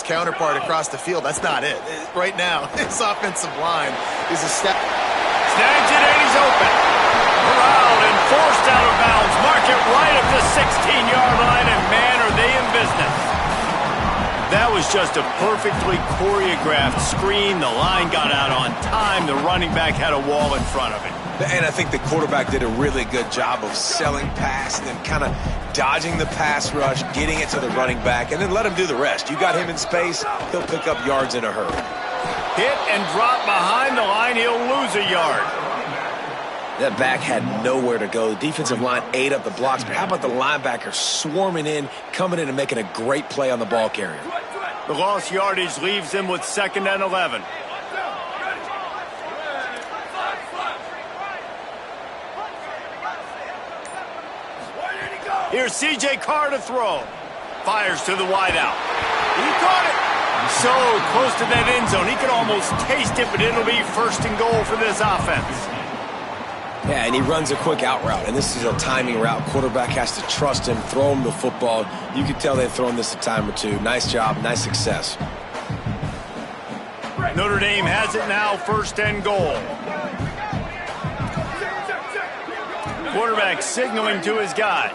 counterpart across the field. That's not it. Right now, his offensive line is a step. Snags it and he's open. Corralled and forced out of bounds. Mark it right at the 16-yard line, and man, are they in business. That was just a perfectly choreographed screen. The line got out on time. The running back had a wall in front of it. And I think the quarterback did a really good job of selling past and kind of dodging the pass rush, getting it to the running back, and then let him do the rest. You got him in space, he'll pick up yards in a hurry. Hit and drop behind the line, he'll lose a yard. That back had nowhere to go. The defensive line ate up the blocks, but how about the linebacker swarming in, coming in and making a great play on the ball carrier? The lost yardage leaves them with 2nd and 11. Here's C.J. Carr to throw. Fires to the wideout. He caught it. So close to that end zone. He could almost taste it, but it'll be 1st and goal for this offense. Yeah, and he runs a quick out route, and this is a timing route. Quarterback has to trust him, throw him the football. You can tell they've thrown this a time or two. Nice job, nice success. Notre Dame has it now, 1st and goal. Quarterback signaling to his guys.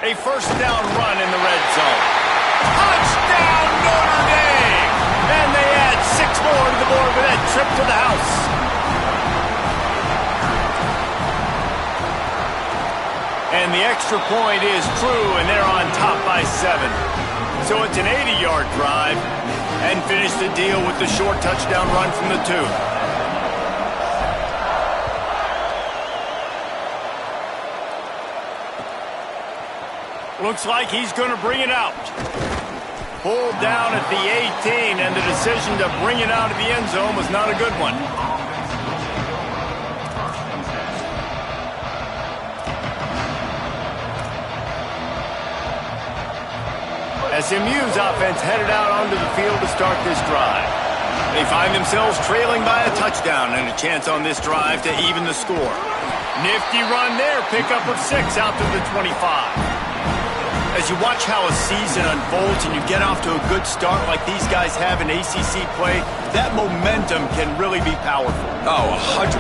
A 1st down run in the red zone. Touchdown, Notre Dame! And they add 6 more to the board with that trip to the house. And the extra point is true, and they're on top by 7. So it's an 80-yard drive, and finish the deal with the short touchdown run from the 2. Looks like he's going to bring it out. Pulled down at the 18, and the decision to bring it out of the end zone was not a good one. SMU's offense headed out onto the field to start this drive. They find themselves trailing by a touchdown and a chance on this drive to even the score. Nifty run there, pickup of 6 out to the 25. As you watch how a season unfolds and you get off to a good start like these guys have in ACC play, that momentum can really be powerful. Oh, 100%.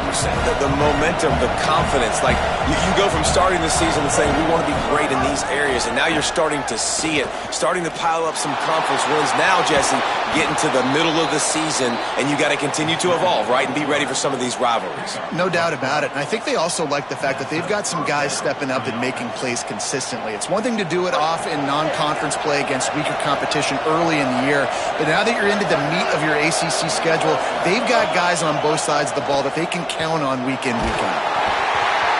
The momentum, the confidence. Like, you go from starting the season and saying, we want to be great in these areas, and now you're starting to see it, starting to pile up some conference wins. Now, Jesse, getting to the middle of the season, and you got to continue to evolve, right, and be ready for some of these rivalries. No doubt about it. And I think they also like the fact that they've got some guys stepping up and making plays consistently. It's one thing to do it off in non-conference play against weaker competition early in the year, but now that you're into the meat of your ACC schedule, they've got guys on both sides of the ball that they can count on week in, week out.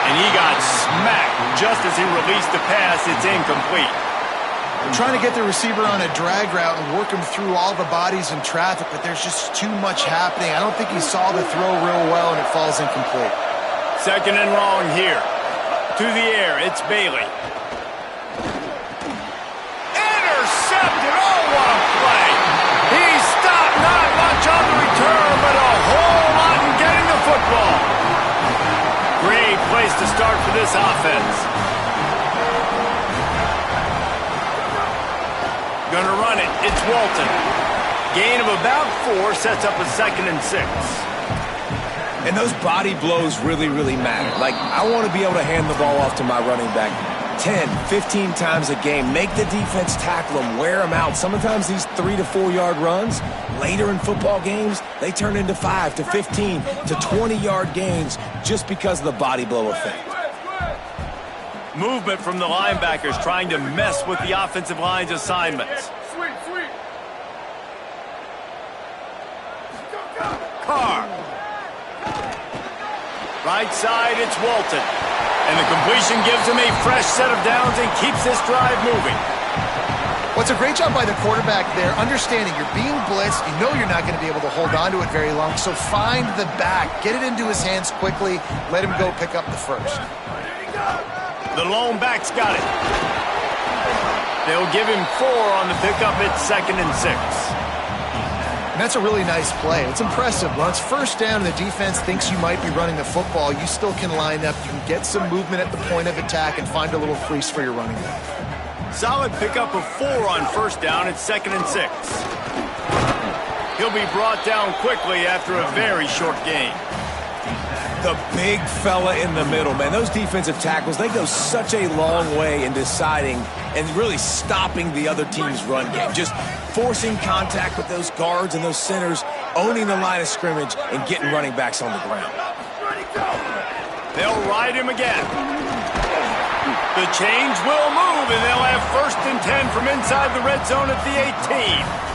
And he got smacked just as he released the pass. It's incomplete. Trying to get the receiver on a drag route and work him through all the bodies in traffic, but there's just too much happening. I don't think he saw the throw real well, and it falls incomplete. 2nd and long here. To the air, it's Bailey. Intercepted. Oh, what a play. He stopped, not much on the return, but a whole lot in getting the football. Great place to start for this offense. Gonna run it. It's Walton. Gain of about 4 sets up a 2nd and 6. And those body blows really, really matter. Like, I want to be able to hand the ball off to my running back 10, 15 times a game. Make the defense tackle them, wear them out. Sometimes these 3 to 4 yard runs, later in football games, they turn into 5 to 15 to 20 yard gains just because of the body blow effect. Movement from the linebackers trying to mess with the offensive line's assignments. Carr. Right side, it's Walton. And the completion gives him a fresh set of downs and keeps this drive moving. What's a great job by the quarterback there, understanding you're being blitzed, you know you're not going to be able to hold on to it very long, so find the back, get it into his hands quickly, let him go pick up the first. The lone back's got it. They'll give him 4 on the pickup. It's 2nd and 6. And that's a really nice play. It's impressive. When it's 1st down and the defense thinks you might be running the football, you still can line up. You can get some movement at the point of attack and find a little crease for your running back. Solid pickup of 4 on first down. It's 2nd and 6. He'll be brought down quickly after a very short gain. The big fella in the middle, man. Those defensive tackles, they go such a long way in deciding and really stopping the other team's run game. Just forcing contact with those guards and those centers, owning the line of scrimmage, and getting running backs on the ground. They'll ride him again. The chains will move, and they'll have 1st and 10 from inside the red zone at the 18.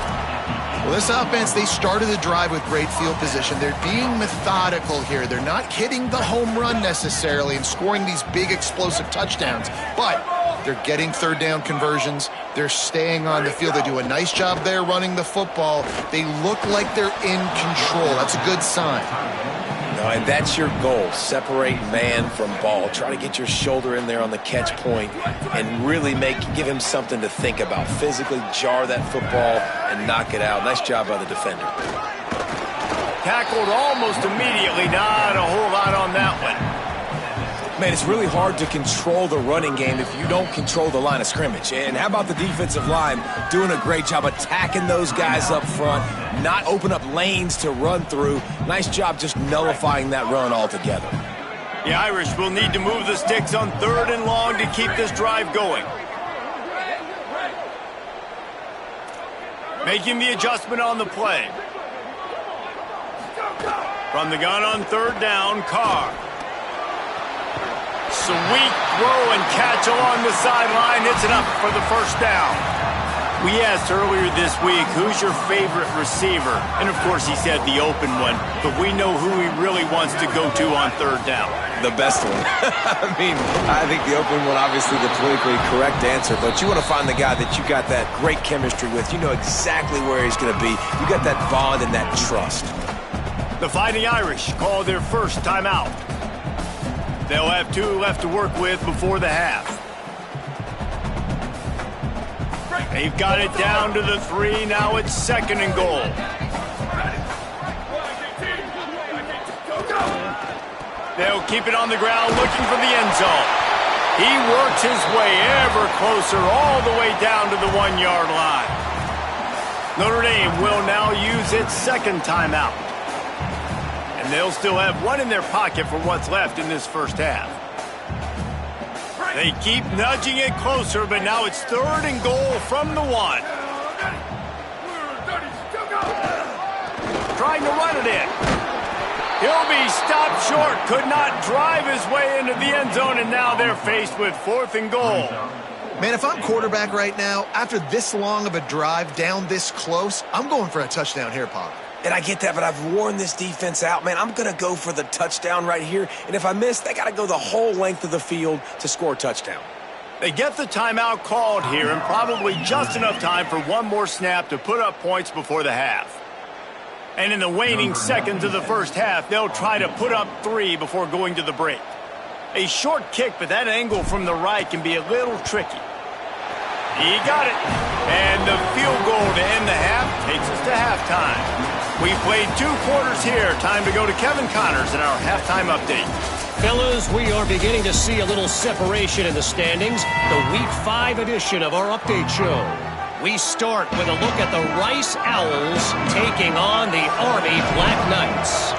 Well, this offense, they started the drive with great field position. They're being methodical here. They're not hitting the home run necessarily and scoring these big explosive touchdowns, but they're getting 3rd down conversions. They're staying on the field. They do a nice job there running the football. They look like they're in control. That's a good sign. No, and that's your goal. Separate man from ball. Try to get your shoulder in there on the catch point and really give him something to think about. Physically jar that football and knock it out. Nice job by the defender. Tackled almost immediately. Not a whole lot on that one. Man, it's really hard to control the running game if you don't control the line of scrimmage. And how about the defensive line doing a great job attacking those guys up front, not open up lanes to run through. Nice job just nullifying that run altogether. The Irish will need to move the sticks on 3rd and long to keep this drive going. Making the adjustment on the play. From the gun on 3rd down, Carr. Sweet throw and catch along the sideline. It's enough for the 1st down. We asked earlier this week, who's your favorite receiver? And, of course, he said the open one. But we know who he really wants to go to on 3rd down. The best one. I think the open one, obviously the politically correct answer. But you want to find the guy that you got that great chemistry with. You know exactly where he's going to be. You got that bond and that trust. The Fighting Irish call their 1st timeout. They'll have 2 left to work with before the half. They've got it down to the 3. Now it's 2nd and goal. They'll keep it on the ground looking for the end zone. He works his way ever closer all the way down to the 1-yard line. Notre Dame will now use its 2nd timeout. And they'll still have 1 in their pocket for what's left in this 1st half. They keep nudging it closer, but now it's 3rd and goal from the 1. Trying to run it in. He'll be stopped short. Could not drive his way into the end zone, and now they're faced with 4th and goal. Man, if I'm quarterback right now, after this long of a drive down this close, I'm going for a touchdown here, Pop. And I get that, but I've worn this defense out, man. I'm going to go for the touchdown right here. And if I miss, they got to go the whole length of the field to score a touchdown. They get the timeout called here and probably just enough time for 1 more snap to put up points before the half. And in the waning seconds of the 1st half, they'll try to put up 3 before going to the break. A short kick, but that angle from the right can be a little tricky. He got it. And the field goal to end the half takes us to halftime. We played 2 quarters here. Time to go to Kevin Connors in our halftime update. Fellas, we are beginning to see a little separation in the standings. The Week 5 edition of our update show. We start with a look at the Rice Owls taking on the Army Black Knights.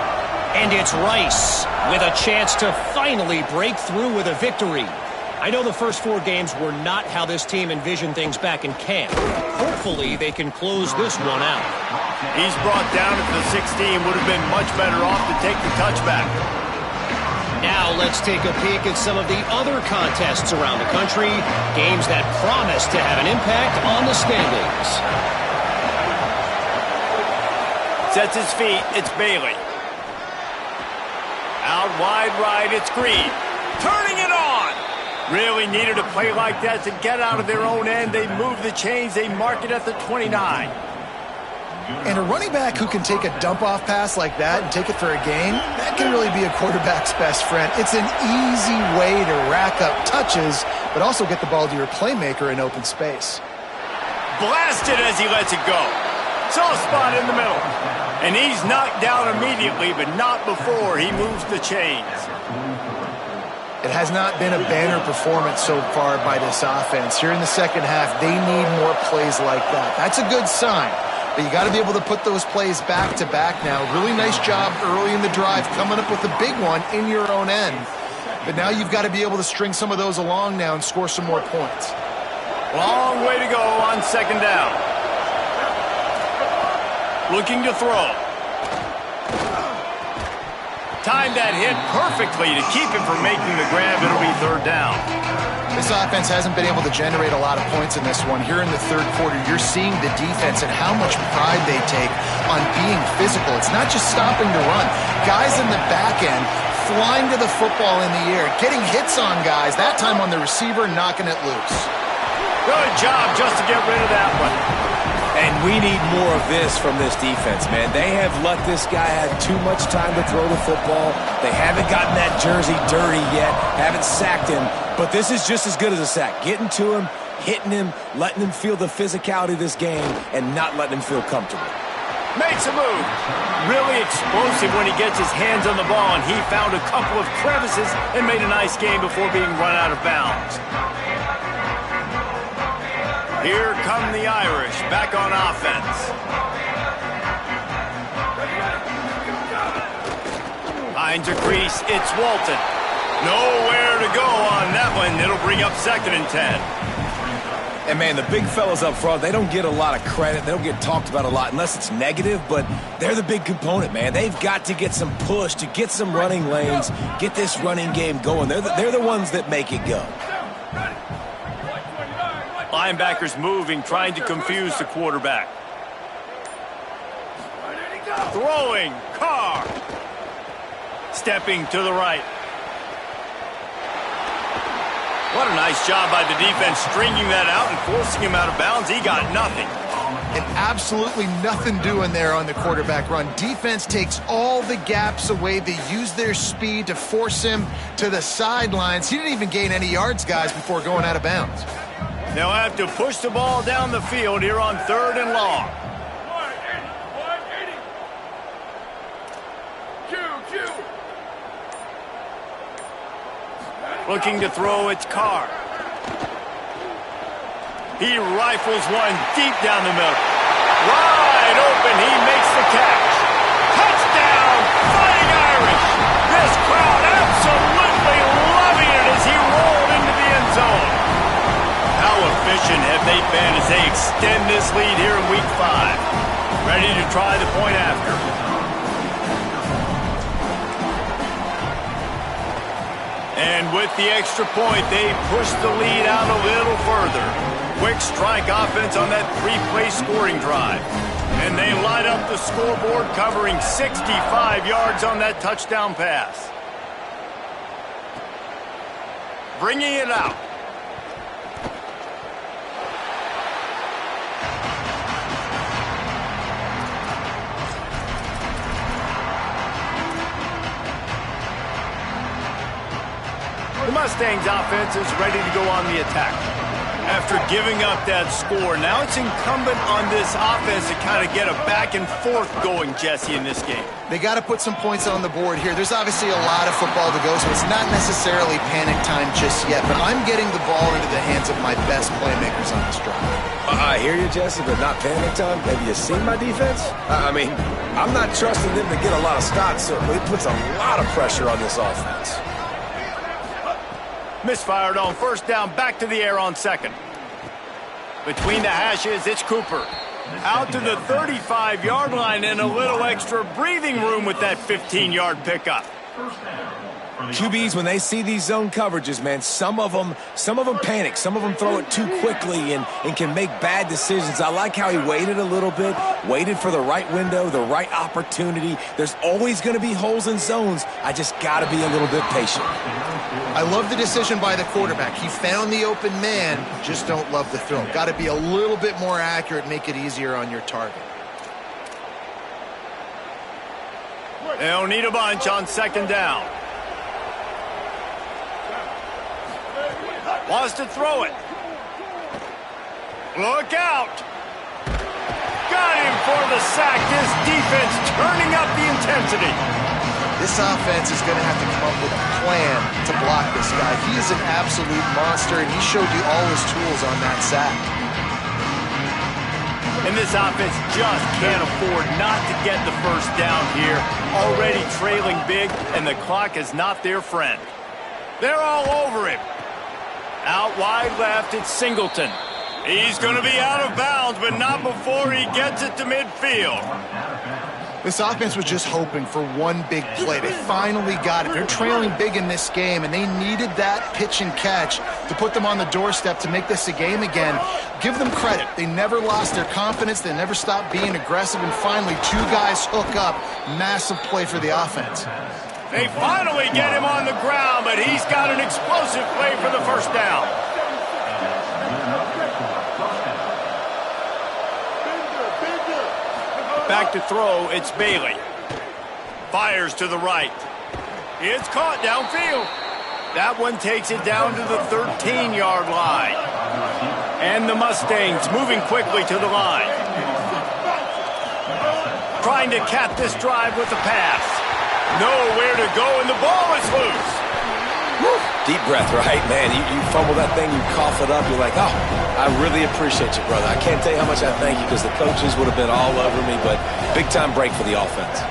And it's Rice with a chance to finally break through with a victory. I know the first 4 games were not how this team envisioned things back in camp. Hopefully they can close this one out. He's brought down at the 16. Would have been much better off to take the touchback. Now let's take a peek at some of the other contests around the country. Games that promise to have an impact on the standings. Sets his feet. It's Bailey. Out wide right. It's Green. Turning it on. Really needed a play like that to get out of their own end. They move the chains. They mark it at the 29. And a running back who can take a dump-off pass like that and take it for a gain, that can really be a quarterback's best friend. It's an easy way to rack up touches, but also get the ball to your playmaker in open space. Blasted as he lets it go. Soft spot in the middle. And he's knocked down immediately, but not before he moves the chains. It has not been a banner performance so far by this offense. Here in the second half, they need more plays like that. That's a good sign, but you got to be able to put those plays back to back now. Really nice job early in the drive, coming up with a big one in your own end. But now you've got to be able to string some of those along now and score some more points. Long way to go on second down. Looking to throw. Timed that hit perfectly to keep him from making the grab. It'll be third down. This offense hasn't been able to generate a lot of points in this one. Here in the third quarter, you're seeing the defense and how much pride they take on being physical. It's not just stopping to run. Guys in the back end flying to the football in the air, getting hits on guys, that time on the receiver, knocking it loose. Good job just to get rid of that one. And we need more of this from this defense, man. They have let this guy have too much time to throw the football. They haven't gotten that jersey dirty yet, haven't sacked him. But this is just as good as a sack. Getting to him, hitting him, letting him feel the physicality of this game, and not letting him feel comfortable. Makes a move. Really explosive when he gets his hands on the ball, and he found a couple of crevices and made a nice game before being run out of bounds. Here come the Irish, back on offense. Finds a crease, it's Walton. Nowhere to go on that one. It'll bring up 2nd and 10. And, man, the big fellas up front, they don't get a lot of credit. They don't get talked about a lot unless it's negative, but they're the big component, man. They've got to get some push, to get some running lanes, get this running game going. They're the ones that make it go. Linebackers moving, trying to confuse the quarterback. Throwing, Carr. Stepping to the right. What a nice job by the defense stringing that out and forcing him out of bounds. He got nothing. And absolutely nothing doing there on the quarterback run. Defense takes all the gaps away. They use their speed to force him to the sidelines. He didn't even gain any yards, guys, before going out of bounds. They'll have to push the ball down the field here on 3rd and long. Looking to throw, it's Carr. He rifles one deep down the middle. Wide open, he makes the catch. Touchdown, Fighting Irish. This crowd absolutely loving it as he rolled into the end zone. How efficient have they been as they extend this lead here in Week 5? Ready to try the point after. And with the extra point, they push the lead out a little further. Quick strike offense on that 3-play scoring drive. And they light up the scoreboard, covering 65 yards on that touchdown pass. Bringing it out. The Mustangs offense is ready to go on the attack. After giving up that score, now it's incumbent on this offense to kind of get a back and forth going, Jesse, in this game. They got to put some points on the board here. There's obviously a lot of football to go, so it's not necessarily panic time just yet, but I'm getting the ball into the hands of my best playmakers on this drive. I hear you, Jesse, but not panic time. Have you seen my defense? I mean, I'm not trusting them to get a lot of stops, so it puts a lot of pressure on this offense. Misfired on 1st down, back to the air on 2nd. Between the hashes, it's Cooper. Out to the 35-yard line and a little extra breathing room with that 15-yard pickup. QBs, when they see these zone coverages, man, some of them panic. Some of them throw it too quickly and can make bad decisions. I like how he waited a little bit, waited for the right window, the right opportunity. There's always going to be holes in zones. I just got to be a little bit patient. I love the decision by the quarterback. He found the open man, just don't love the throw. Got to be a little bit more accurate, make it easier on your target. They'll need a bunch on 2nd down. Wants to throw it. Look out. Got him for the sack. This defense turning up the intensity. This offense is going to have to come up with a plan to block this guy. He is an absolute monster, and he showed you all his tools on that sack. And this offense just can't afford not to get the first down here. Already trailing big, and the clock is not their friend. They're all over him. Out wide left, it's Singleton. He's going to be out of bounds, but not before he gets it to midfield. This offense was just hoping for one big play. They finally got it. They're trailing big in this game, and they needed that pitch and catch to put them on the doorstep to make this a game again. Give them credit. They never lost their confidence. They never stopped being aggressive, and finally, two guys hook up. Massive play for the offense. They finally get him on the ground, but he's got an explosive play for the first down. Back to throw, it's Bailey. Fires to the right. It's caught downfield. That one takes it down to the 13-yard line. And the Mustangs moving quickly to the line. Trying to cap this drive with the pass. Nowhere to go, and the ball is loose. Woo. Deep breath, right, man? You fumble that thing, you cough it up, you're like, oh, I really appreciate you, brother. I can't tell you how much I thank you because the coaches would have been all over me, but big-time break for the offense.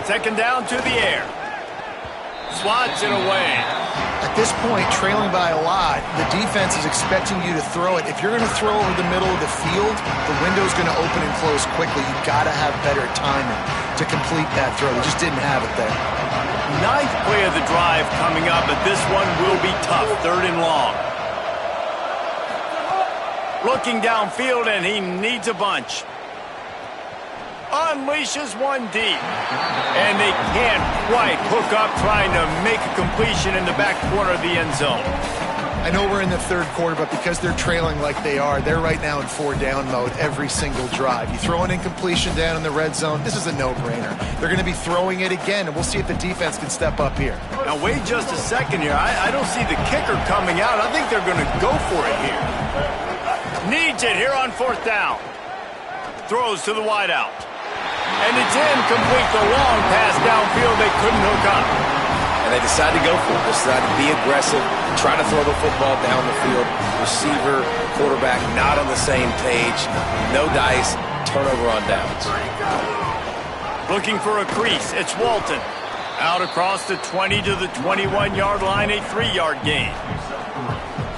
Second down to the air. Swats it away. At this point, trailing by a lot, the defense is expecting you to throw it. If you're going to throw over the middle of the field, the window's going to open and close quickly. You've got to have better timing to complete that throw. They just didn't have it there. Ninth play of the drive coming up, but this one will be tough. Third and long. Looking downfield, and he needs a bunch. Unleashes one deep. And they can't quite hook up trying to make a completion in the back corner of the end zone. I know we're in the third quarter, but because they're trailing like they are, they're right now in 4-down mode every single drive. You throw an incompletion down in the red zone, this is a no-brainer. They're going to be throwing it again, and we'll see if the defense can step up here. Now, wait just a second here. I don't see the kicker coming out. I think they're going to go for it here. Needs it here on fourth down. Throws to the wideout. And it's incomplete. The long pass downfield they couldn't hook up. And they decide to go for it. They decide to be aggressive, try to throw the football down the field. Receiver, quarterback, not on the same page. No dice, turnover on downs. Looking for a crease. It's Walton. Out across the 20 to the 21-yard line, a 3-yard gain.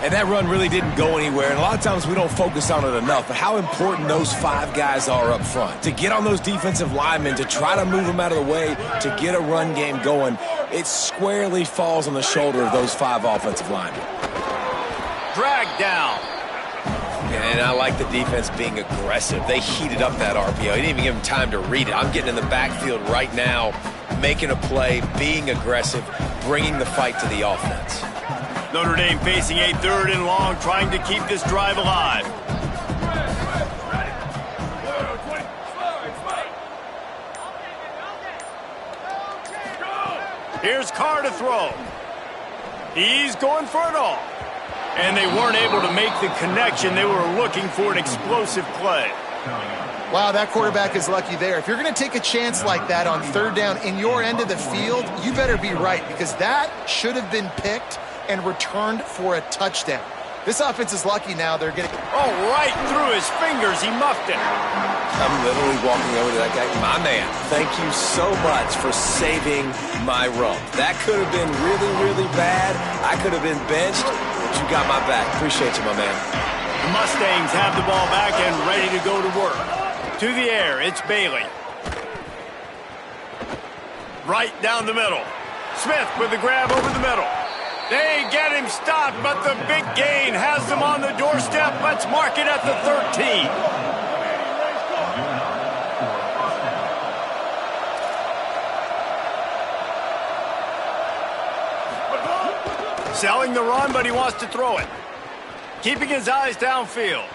And that run really didn't go anywhere, and a lot of times we don't focus on it enough, but how important those 5 guys are up front. To get on those defensive linemen, to try to move them out of the way, to get a run game going, it squarely falls on the shoulder of those 5 offensive linemen. Dragged down. And I like the defense being aggressive. They heated up that RPO. He didn't even give him time to read it. I'm getting in the backfield right now, making a play, being aggressive, bringing the fight to the offense. Notre Dame facing a third and long, trying to keep this drive alive. Here's Carr to throw. He's going for it all. And they weren't able to make the connection. They were looking for an explosive play. Wow, that quarterback is lucky there. If you're going to take a chance like that on third down in your end of the field, you better be right, because that should have been picked and returned for a touchdown. This offense is lucky now. They're getting... Oh, right through his fingers. He muffed it. I'm literally walking over to that guy. My man, thank you so much for saving my rump. That could have been really, really bad. I could have been benched, but you got my back. Appreciate you, my man. The Mustangs have the ball back and ready to go to work. To the air, it's Bailey. Right down the middle. Smith with the grab over the middle. They get him stopped, but the big gain has them on the doorstep. Let's mark it at the 13. Selling the run, but he wants to throw it. Keeping his eyes downfield.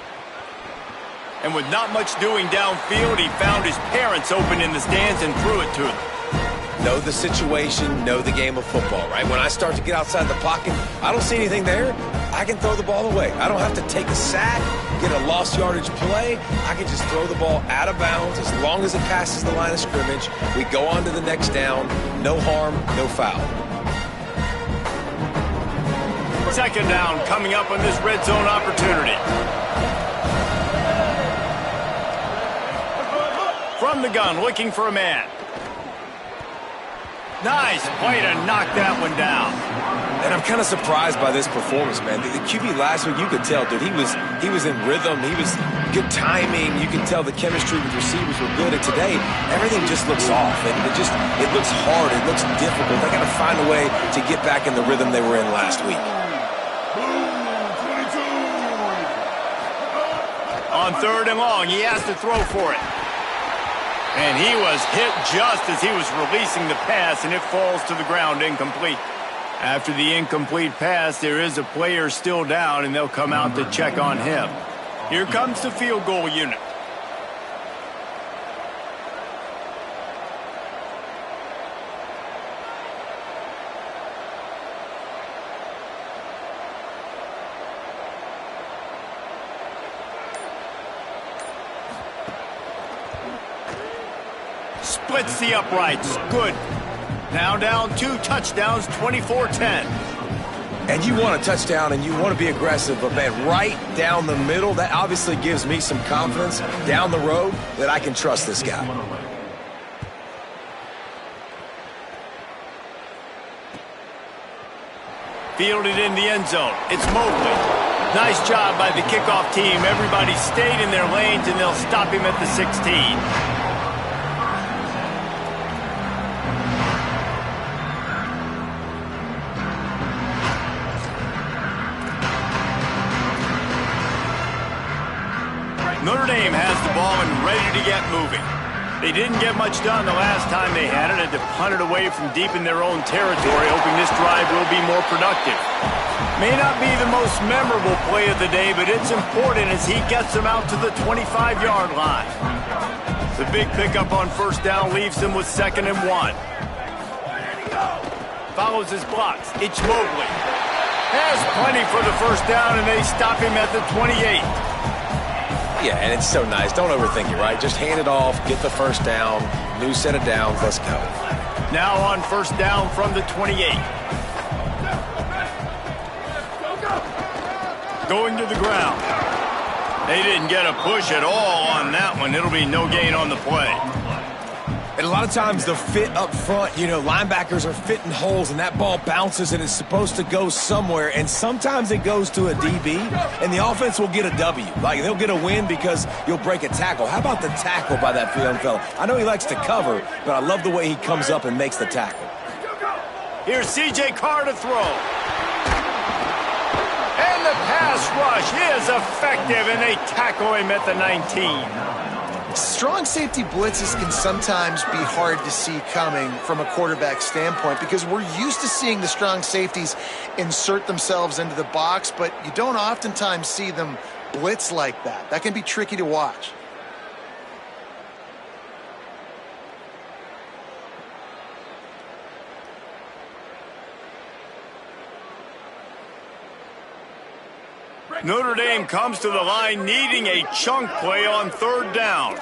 And with not much doing downfield, he found his parents open in the stands and threw it to them. know the situation, know the game of football, right? When I start to get outside the pocket, I don't see anything there, I can throw the ball away. I don't have to take a sack, get a lost yardage play. I can just throw the ball out of bounds as long as it passes the line of scrimmage. We go on to the next down. No harm, no foul. Second down coming up on this red zone opportunity. From the gun, looking for a man. Nice play to knock that one down. And I'm kind of surprised by this performance, man. The QB last week, you could tell, dude, he was in rhythm. He was good timing. You could tell the chemistry with receivers were good. And today, everything just looks off. And it looks hard. It looks difficult. They got to find a way to get back in the rhythm they were in last week. On third and long, he has to throw for it. And he was hit just as he was releasing the pass, and it falls to the ground incomplete. After the incomplete pass, there is a player still down, and they'll come out to check on him. Here comes the field goal unit. Splits the uprights. Good. Now down 2 touchdowns, 24-10. And you want a touchdown and you want to be aggressive, but man, right down the middle, that obviously gives me some confidence down the road that I can trust this guy. Fielded in the end zone. It's Mobley. Nice job by the kickoff team. Everybody stayed in their lanes, and they'll stop him at the 16. Notre Dame has the ball and ready to get moving. They didn't get much done the last time they had it, and to punt it away from deep in their own territory, hoping this drive will be more productive. May not be the most memorable play of the day, but it's important as he gets them out to the 25-yard line. The big pickup on first down leaves them with 2nd and 1. Follows his blocks. It's Mobley. Has plenty for the first down, and they stop him at the 28. Yeah, and it's so nice. Don't overthink it, right? Just hand it off, get the first down, new set of downs, let's go. Now on first down from the 28. Going to the ground. They didn't get a push at all on that one. It'll be no gain on the play. And a lot of times the fit up front, you know, linebackers are fitting holes and that ball bounces and it's supposed to go somewhere. And sometimes it goes to a DB and the offense will get a W. Like they'll get a win because you'll break a tackle. How about the tackle by that young fella? I know he likes to cover, but I love the way he comes up and makes the tackle. Here's C.J. Carr to throw. And the pass rush is effective and they tackle him at the 19. Strong safety blitzes can sometimes be hard to see coming from a quarterback standpoint because we're used to seeing the strong safeties insert themselves into the box, but you don't oftentimes see them blitz like that. That can be tricky to watch. Notre Dame comes to the line needing a chunk play on third down.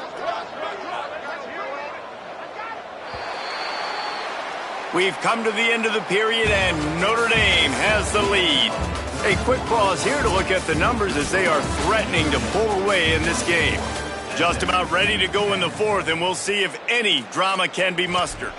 We've come to the end of the period and Notre Dame has the lead. A quick pause here to look at the numbers as they are threatening to pull away in this game. Just about ready to go in the fourth, and we'll see if any drama can be mustered.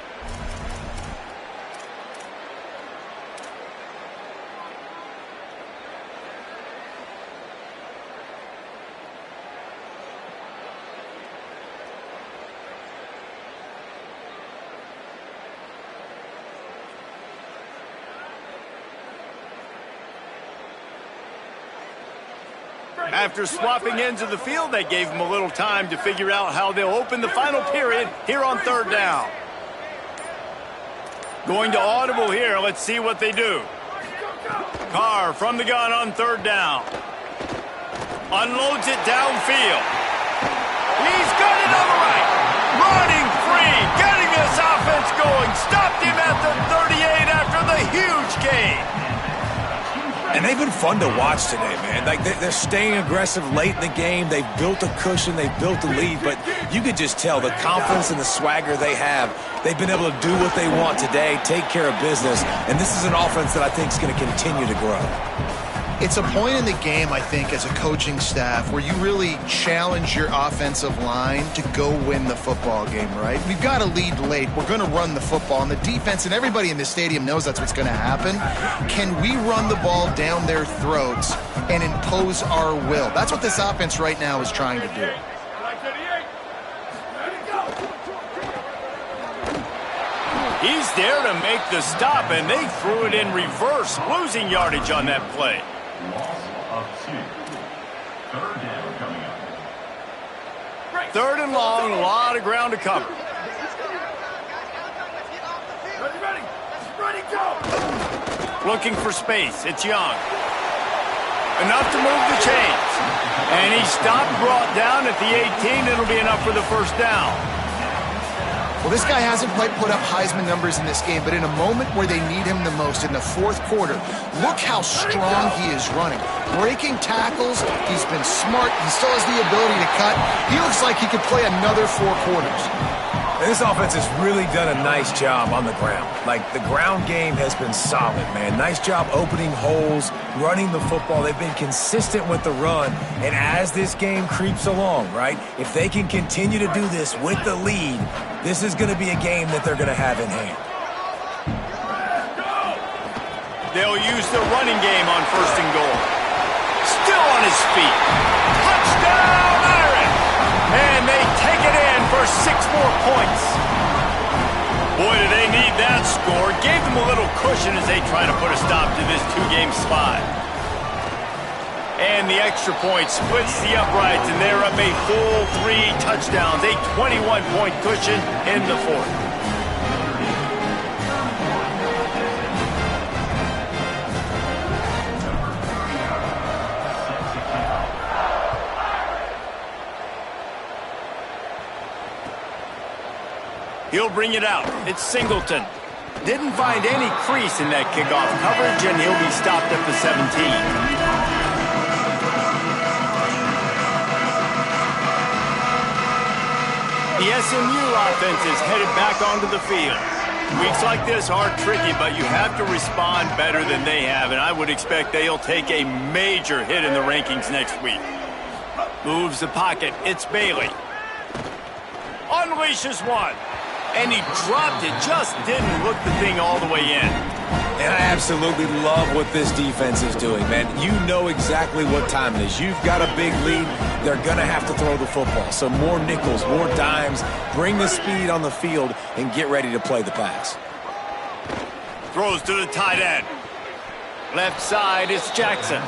After swapping ends of the field, they gave them a little time to figure out how they'll open the final period here on third down. Going to audible here. Let's see what they do. Carr from the gun on third down. Unloads it downfield. He's got it on the right. Running free. Getting this this offense going. Stopped him at the 38 after the huge gain. And they've been fun to watch today, man. Like, they're staying aggressive late in the game. They've built a cushion. They've built a lead. But you could just tell the confidence and the swagger they have. They've been able to do what they want today, take care of business. And this is an offense that I think is going to continue to grow. It's a point in the game, I think, as a coaching staff where you really challenge your offensive line to go win the football game, right? We've got a lead late. We're going to run the football. And the defense and everybody in the stadium knows that's what's going to happen. Can we run the ball down their throats and impose our will? That's what this offense right now is trying to do. He's there to make the stop, and they threw it in reverse, losing yardage on that play. Third and long, a lot of ground to cover. Looking for space. It's Young. Enough to move the chains. And he stopped, brought down at the 18. It'll be enough for the first down. Well, this guy hasn't quite put up Heisman numbers in this game, but in a moment where they need him the most, in the fourth quarter, look how strong he is running. Breaking tackles, he's been smart, he still has the ability to cut. He looks like he could play another 4 quarters. And this offense has really done a nice job on the ground. Like, the ground game has been solid, man. Nice job opening holes, running the football. They've been consistent with the run. And as this game creeps along, right, if they can continue to do this with the lead, this is going to be a game that they're going to have in hand. They'll use the running game on first and goal. Still on his feet. Touchdown, Iron! And they take it in for 6 more points. Boy, do they need that score. Gave them a little cushion as they try to put a stop to this 2-game slide. And the extra point splits the uprights, and they're up a full 3 touchdowns, a 21-point cushion in the fourth. He'll bring it out. It's Singleton. Didn't find any crease in that kickoff coverage, and he'll be stopped at the 17. The SMU offense is headed back onto the field. Weeks like this are tricky, but you have to respond better than they have, and I would expect they'll take a major hit in the rankings next week. Moves the pocket. It's Bailey. Unleashes one. And he dropped it, just didn't look the thing all the way in. And I absolutely love what this defense is doing, man. You know exactly what time it is. You've got a big lead. They're going to have to throw the football. So more nickels, more dimes. Bring the speed on the field and get ready to play the pass. Throws to the tight end. Left side is Jackson.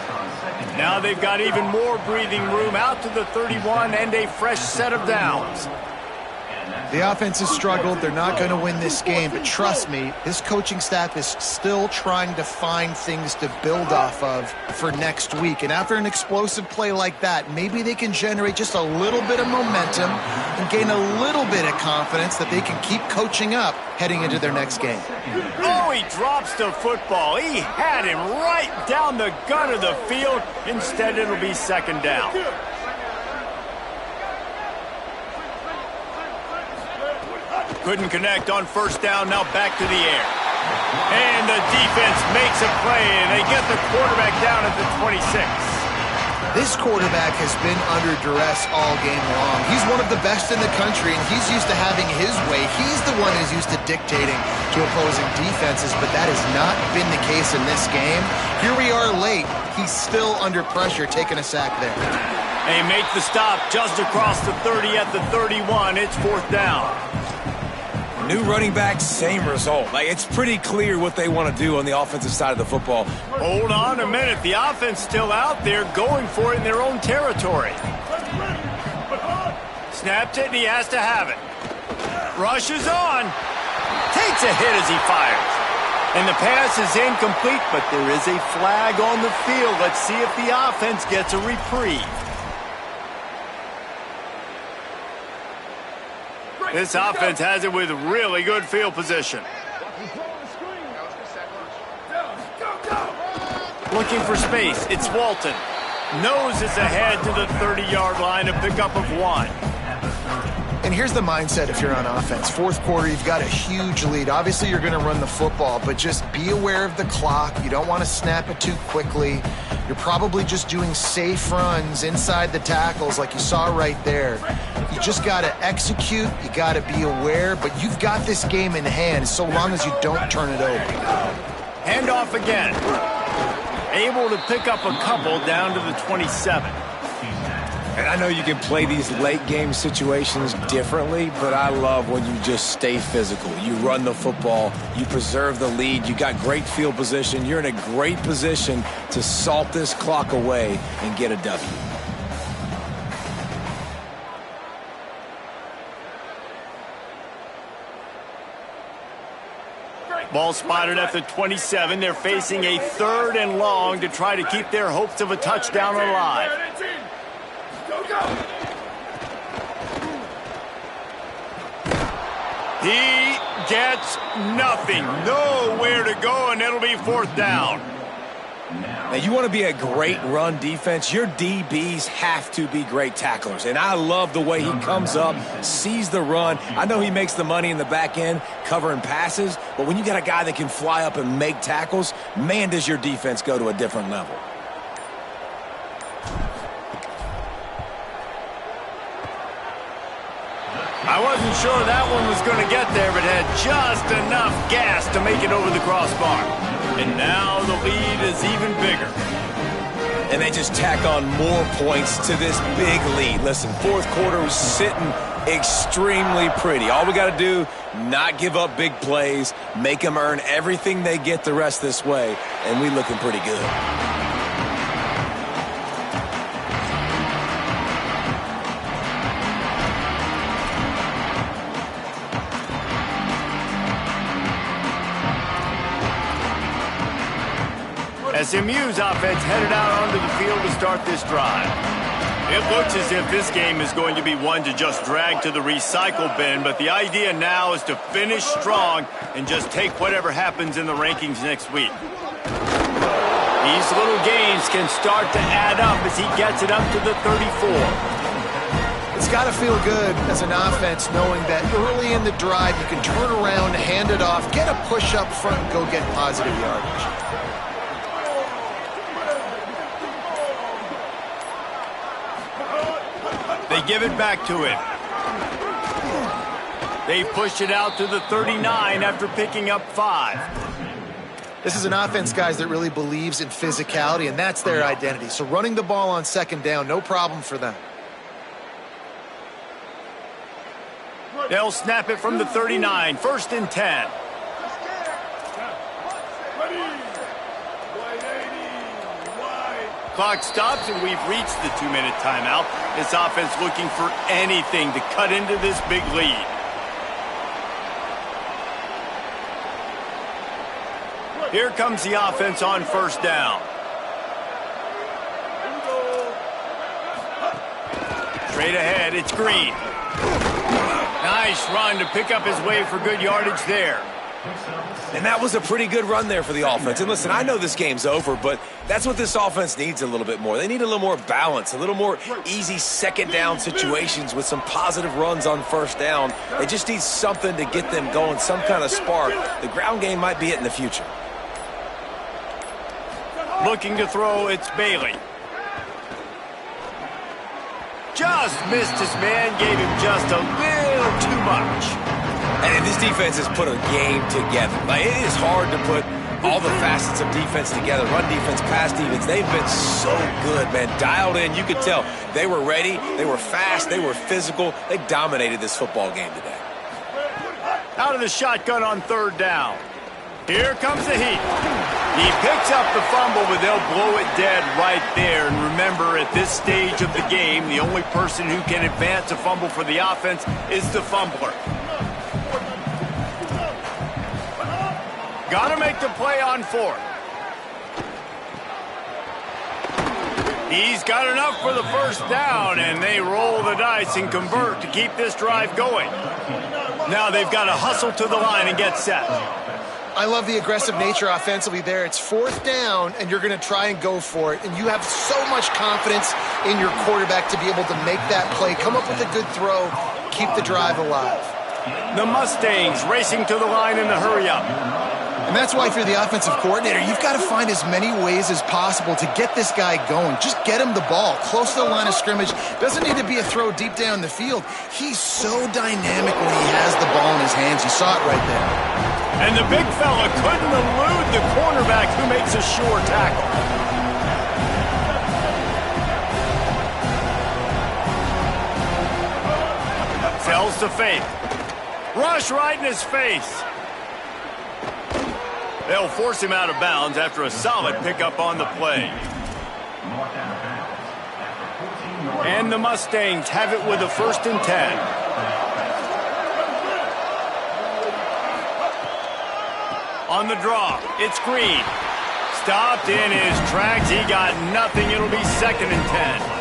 Now they've got even more breathing room out to the 31 and a fresh set of downs. The offense has struggled. They're not going to win this game, but trust me, this coaching staff is still trying to find things to build off of for next week. And after an explosive play like that, maybe they can generate just a little bit of momentum and gain a little bit of confidence that they can keep coaching up heading into their next game. Oh, he drops the football. He had him right down the gut of the field. Instead, it'll be second down. Couldn't connect on first down, now back to the air. And the defense makes a play, and they get the quarterback down at the 26. This quarterback has been under duress all game long. He's one of the best in the country, and he's used to having his way. He's the one who's used to dictating to opposing defenses, but that has not been the case in this game. Here we are late. He's still under pressure, taking a sack there. They make the stop just across the 30 at the 31. It's fourth down. New running back, same result. Like, it's pretty clear what they want to do on the offensive side of the football. Hold on a minute. The offense still out there going for it in their own territory. Snapped it, and he has to have it. Rushes on. Takes a hit as he fires. And the pass is incomplete, but there is a flag on the field. Let's see if the offense gets a reprieve. This offense has it with really good field position. Looking for space. It's Walton. Knows it's ahead to the 30-yard line, a pickup of 1. And here's the mindset if you're on offense. Fourth quarter, you've got a huge lead. Obviously, you're going to run the football, but just be aware of the clock. You don't want to snap it too quickly. You're probably just doing safe runs inside the tackles like you saw right there. You just got to execute. You got to be aware, but you've got this game in hand so long as you don't turn it over. Handoff again. Able to pick up a couple down to the 27. And I know you can play these late game situations differently, but I love when you just stay physical. You run the football, you preserve the lead, you got great field position, you're in a great position to salt this clock away and get a W. Ball spotted at the 27. They're facing a 3rd and long to try to keep their hopes of a touchdown alive. He gets nothing. Nowhere to go, and it'll be 4th down. Now, you want to be a great run defense, your DBs have to be great tacklers. And I love the way he comes up, sees the run. I know he makes the money in the back end covering passes, but when you got a guy that can fly up and make tackles, man, does your defense go to a different level. I wasn't sure that one was going to get there, but had just enough gas to make it over the crossbar. And now the lead is even bigger. And they just tack on more points to this big lead. Listen, fourth quarter was sitting extremely pretty. All we got to do, not give up big plays, make them earn everything they get the rest this way, and we looking pretty good. SMU's offense headed out onto the field to start this drive. It looks as if this game is going to be one to just drag to the recycle bin, but the idea now is to finish strong and just take whatever happens in the rankings next week. These little gains can start to add up as he gets it up to the 34. It's got to feel good as an offense knowing that early in the drive you can turn around, hand it off, get a push up front, and go get positive yardage. They give it back to him. They push it out to the 39 after picking up 5. This is an offense, guys, that really believes in physicality, and that's their identity. So running the ball on 2nd down, no problem for them. They'll snap it from the 39, 1st and 10. Clock stops, and we've reached the 2-minute timeout. This offense looking for anything to cut into this big lead. Here comes the offense on 1st down. Straight ahead, it's Green. Nice run to pick up his way for good yardage there. And that was a pretty good run there for the offense. And listen, I know this game's over, but that's what this offense needs a little bit more. They need a little more balance, a little more easy 2nd down situations with some positive runs on 1st down. They just need something to get them going, some kind of spark. The ground game might be it in the future. Looking to throw, it's Bailey. Just missed his man, gave him just a little too much. And this defense has put a game together. Like, it is hard to put all the facets of defense together. Run defense, pass defense. They've been so good, man. Dialed in. You could tell they were ready. They were fast. They were physical. They dominated this football game today. Out of the shotgun on 3rd down. Here comes the heat. He picks up the fumble, but they'll blow it dead right there. And remember, at this stage of the game, the only person who can advance a fumble for the offense is the fumbler. Got to make the play on 4th. He's got enough for the first down, and they roll the dice and convert to keep this drive going. Now they've got to hustle to the line and get set. I love the aggressive nature offensively there. It's fourth down, and you're going to try and go for it. And you have so much confidence in your quarterback to be able to make that play, come up with a good throw, keep the drive alive. The Mustangs racing to the line in the hurry-up. And that's why if you're the offensive coordinator, you've got to find as many ways as possible to get this guy going. Just get him the ball close to the line of scrimmage. Doesn't need to be a throw deep down the field. He's so dynamic when he has the ball in his hands. You saw it right there. And the big fella couldn't elude the cornerback who makes a sure tackle. Tells to fake. Rush right in his face. They'll force him out of bounds after a solid pickup on the play. And the Mustangs have it with a 1st and 10. On the draw, it's Green. Stopped in his tracks. He got nothing. It'll be 2nd and 10.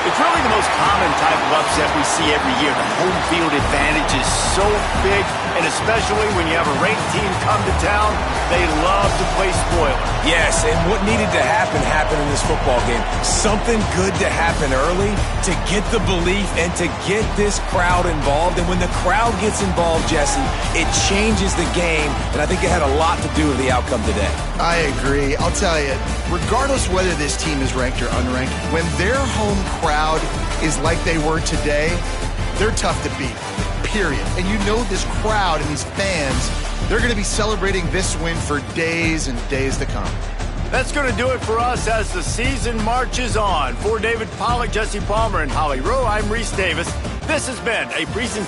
It's really the most common type of upset we see every year. The home field advantage is so big, and especially when you have a ranked team come to town, they love to play spoiler. Yes, and what needed to happen happened in this football game. Something good to happen early to get the belief and to get this crowd involved. And when the crowd gets involved, Jesse, it changes the game, and I think it had a lot to do with the outcome today. I agree. I'll tell you, regardless whether this team is ranked or unranked, when their home crowd is like they were today, they're tough to beat, period. And you know this crowd and these fans, they're going to be celebrating this win for days and days to come. That's going to do it for us as the season marches on. For David Pollack, Jesse Palmer, and Holly Rowe, I'm Reese Davis. This has been a presentation